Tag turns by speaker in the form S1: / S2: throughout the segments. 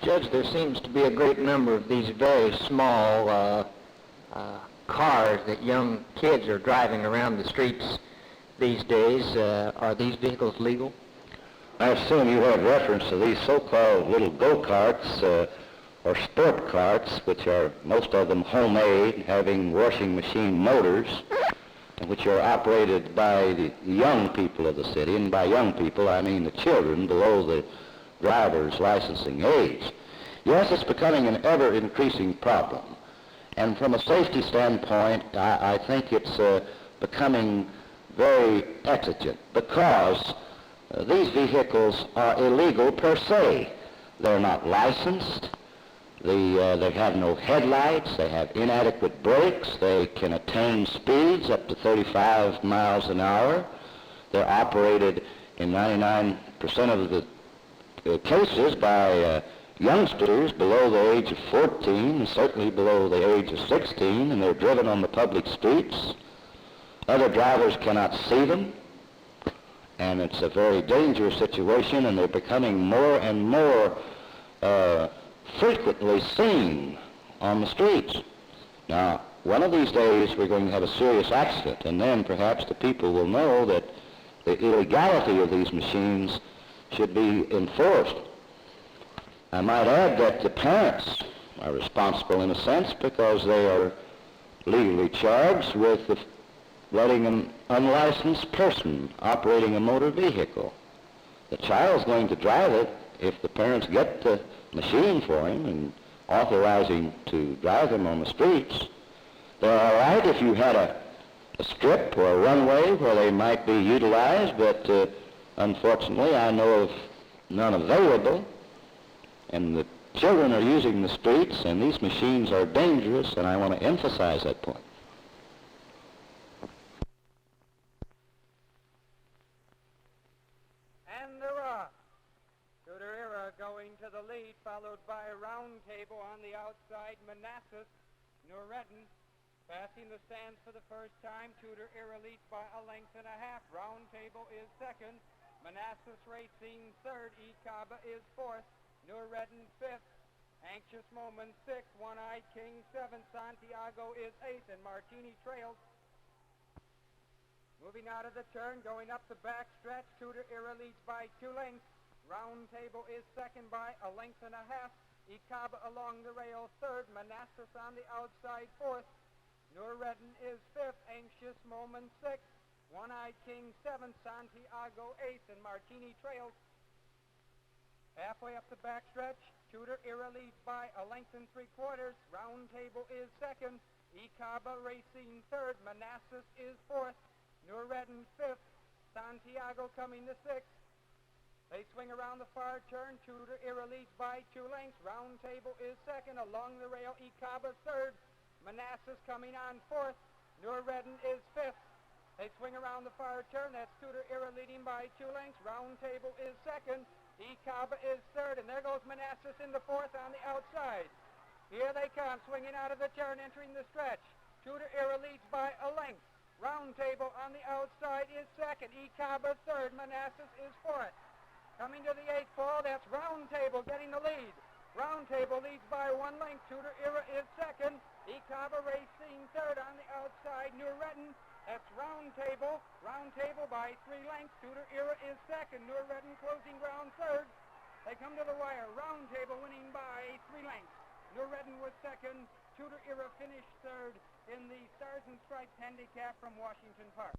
S1: Judge, there seems to be a great number of these very small cars that young kids are driving around the streets these days. Are these vehicles legal?
S2: I assume you have reference to these so-called little go-karts or sport carts, which are most of them homemade, having washing machine motors, which are operated by the young people of the city. And by young people, I mean the children below the driver's licensing age. Yes, it's becoming an ever-increasing problem. And from a safety standpoint, I think it's becoming very exigent because these vehicles are illegal per se. They're not licensed. They have no headlights. They have inadequate brakes. They can attain speeds up to 35 miles an hour. They're operated in 99% of the cases by youngsters below the age of 14, and certainly below the age of 16, and they're driven on the public streets. Other drivers cannot see them, and it's a very dangerous situation, and they're becoming more and more frequently seen on the streets. Now, one of these days we're going to have a serious accident, and then perhaps the people will know that the illegality of these machines should be enforced. I might add that the parents are responsible in a sense because they are legally charged with letting an unlicensed person operating a motor vehicle. The child's going to drive it if the parents get the machine for him and authorize him to drive them on the streets. They're all right if you had a strip or a runway where they might be utilized, but unfortunately I know of none available, and the children are using the streets, and these machines are dangerous, and I want to emphasize that point.
S3: And they're off. Tudor Era going to the lead, followed by Roundtable on the outside. Manassas, Nureddin passing the stands for the first time. Tudor Era leads by a length and a half. Roundtable is second. Manassas Racing third. Ecaba is fourth. Nureddin fifth. Anxious Moment sixth. One-Eyed King seventh. Santiago is eighth, and Martini trails. Moving out of the turn, going up the back stretch. Tudor Era leads by 2 lengths. Roundtable is second by a length and a half. Ecaba along the rail third. Manassas on the outside fourth. Nureddin is fifth. Anxious Moment sixth. One-Eyed King seventh. Santiago eighth, and Martini trails. Halfway up the backstretch, Tudor Era leads by a length and 3/4. Roundtable is second. Ecaba Racing third. Manassas is fourth. Nureddin fifth. Santiago coming to sixth. They swing around the far turn. Tudor Era leads by 2 lengths. Roundtable is second. Along the rail, Ecaba third. Manassas coming on fourth. Nureddin is fifth. They swing around the far turn. That's Tudor Era leading by 2 lengths. Roundtable is second. Ecaba is third. And there goes Manassas in the fourth on the outside. Here they come, swinging out of the turn, entering the stretch. Tudor Era leads by a length. Roundtable on the outside is second. Ecaba third. Manassas is fourth. Coming to the 8th fall, that's Roundtable getting the lead. Roundtable leads by 1 length. Tudor Era is second. Ecaba Racing third on the outside. Nureddin, that's Roundtable. Roundtable by 3 lengths. Tudor Era is second. Nureddin closing ground third. They come to the wire. Roundtable winning by 3 lengths. Nureddin was second. Tudor Era finished third in the Stars and Stripes handicap from Washington Park.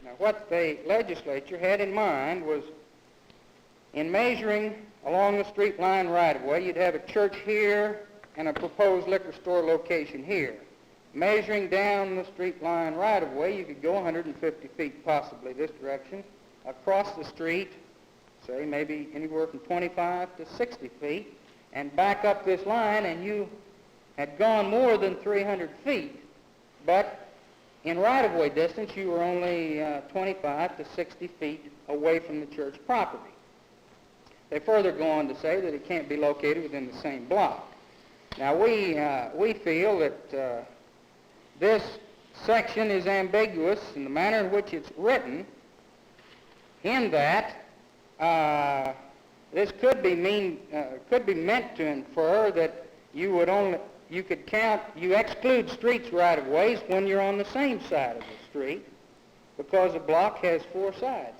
S3: Now, what the legislature had in mind was, in measuring along the street line right-of-way, you'd have a church here and a proposed liquor store location here. Measuring down the street line right-of-way, you could go 150 feet possibly this direction. Across the street, say maybe anywhere from 25 to 60 feet.
S4: and back up this line, and you had gone more than 300 feet, but in right-of-way distance, you were only 25 to 60 feet away from the church property. They further go on to say that it can't be located within the same block. Now, we feel that this section is ambiguous in the manner in which it's written, in that this could be meant to infer that you exclude streets right-of-ways when you're on the same side of the street, because a block has 4 sides.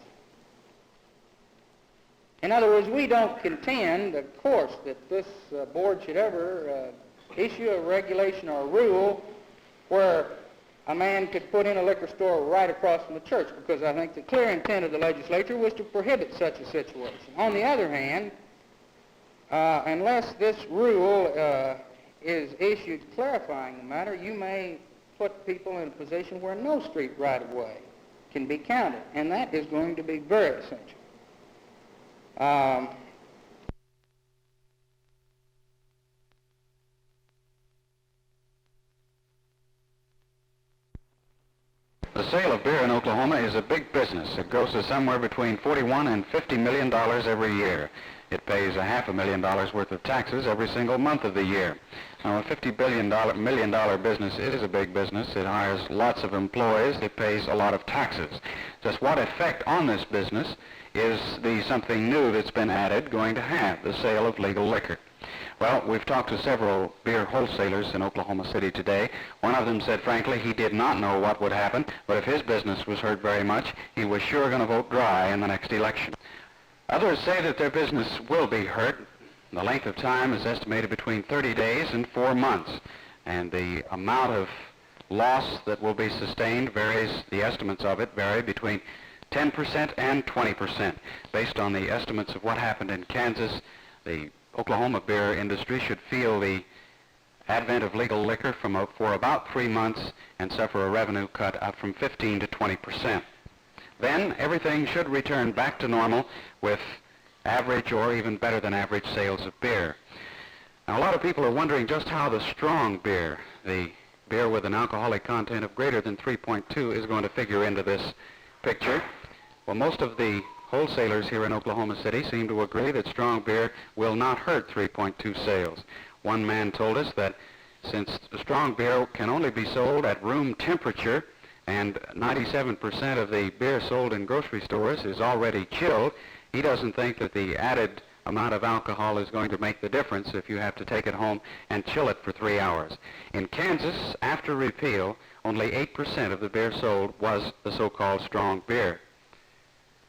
S4: In other words, we don't contend, of course, that this board should ever issue a regulation or a rule where a man could put in a liquor store right across from the church, because I think the clear intent of the legislature was to prohibit such a situation. On the other hand, unless this rule is issued clarifying the matter, you may put people in a position where no street right-of-way can be counted, and that is going to be very essential.
S5: The sale of beer in Oklahoma is a big business. It grosses somewhere between $41 and $50 million every year. It pays $500,000 worth of taxes every single month of the year. Now, a $50 million business is a big business. It hires lots of employees. It pays a lot of taxes. Just what effect on this business is the something new that's been added going to have, the sale of legal liquor? Well, we've talked to several beer wholesalers in Oklahoma City today. One of them said, frankly, he did not know what would happen, but if his business was hurt very much, he was sure going to vote dry in the next election. Others say that their business will be hurt. The length of time is estimated between 30 days and 4 months, and the amount of loss that will be sustained varies, the estimates of it vary between 10% and 20%. Based on the estimates of what happened in Kansas, the Oklahoma beer industry should feel the advent of legal liquor for about 3 months and suffer a revenue cut up from 15 to 20%. Then everything should return back to normal with average or even better than average sales of beer. Now, a lot of people are wondering just how the strong beer, the beer with an alcoholic content of greater than 3.2, is going to figure into this picture. Well, most of the wholesalers here in Oklahoma City seem to agree that strong beer will not hurt 3.2 sales. One man told us that since strong beer can only be sold at room temperature and 97% of the beer sold in grocery stores is already chilled, he doesn't think that the added amount of alcohol is going to make the difference if you have to take it home and chill it for 3 hours. In Kansas, after repeal, only 8% of the beer sold was the so-called strong beer,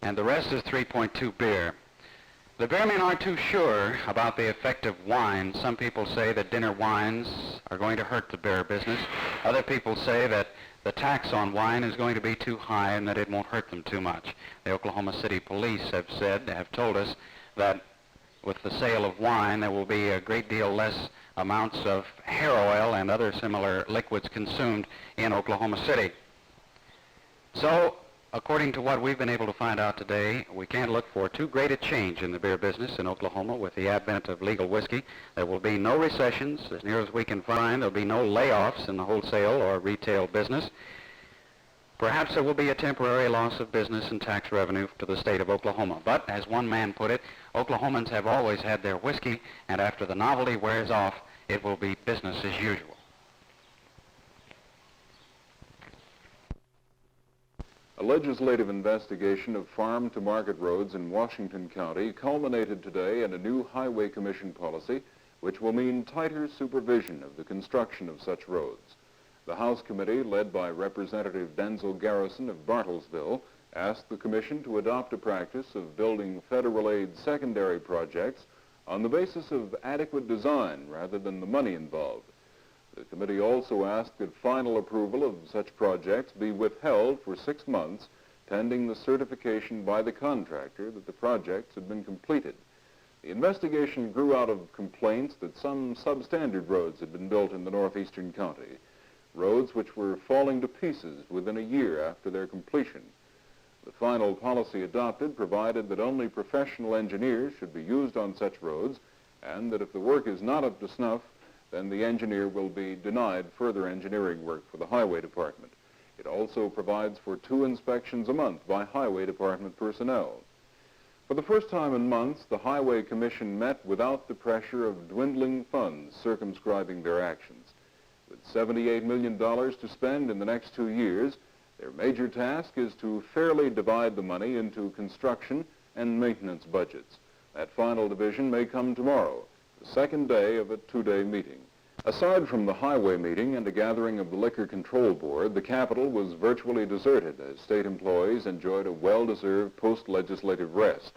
S5: and the rest is 3.2 beer. The beermen aren't too sure about the effect of wine. Some people say that dinner wines are going to hurt the beer business. Other people say that the tax on wine is going to be too high and that it won't hurt them too much. The Oklahoma City police have told us that with the sale of wine, there will be a great deal less amounts of hair oil and other similar liquids consumed in Oklahoma City. So, according to what we've been able to find out today, we can't look for too great a change in the beer business in Oklahoma with the advent of legal whiskey. There will be no recessions, as near as we can find. There will be no layoffs in the wholesale or retail business. Perhaps there will be a temporary loss of business and tax revenue to the state of Oklahoma. But, as one man put it, Oklahomans have always had their whiskey, and after the novelty wears off, it will be business as usual.
S6: A legislative investigation of farm-to-market roads in Washington County culminated today in a new Highway Commission policy, which will mean tighter supervision of the construction of such roads. The House Committee, led by Representative Denzel Garrison of Bartlesville, asked the Commission to adopt a practice of building federal aid secondary projects on the basis of adequate design rather than the money involved. The committee also asked that final approval of such projects be withheld for 6 months, pending the certification by the contractor that the projects had been completed. The investigation grew out of complaints that some substandard roads had been built in the northeastern county, roads which were falling to pieces within a year after their completion. The final policy adopted provided that only professional engineers should be used on such roads, and that if the work is not up to snuff, then the engineer will be denied further engineering work for the Highway Department. It also provides for 2 inspections a month by Highway Department personnel. For the first time in months, the Highway Commission met without the pressure of dwindling funds circumscribing their actions. With $78 million to spend in the next 2 years, their major task is to fairly divide the money into construction and maintenance budgets. That final division may come tomorrow, the second day of a 2-day meeting. Aside from the highway meeting and a gathering of the Liquor Control Board, the Capitol was virtually deserted as state employees enjoyed a well-deserved post-legislative rest.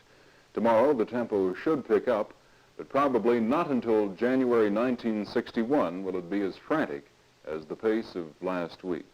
S6: Tomorrow, the tempo should pick up, but probably not until January 1961 will it be as frantic as the pace of last week.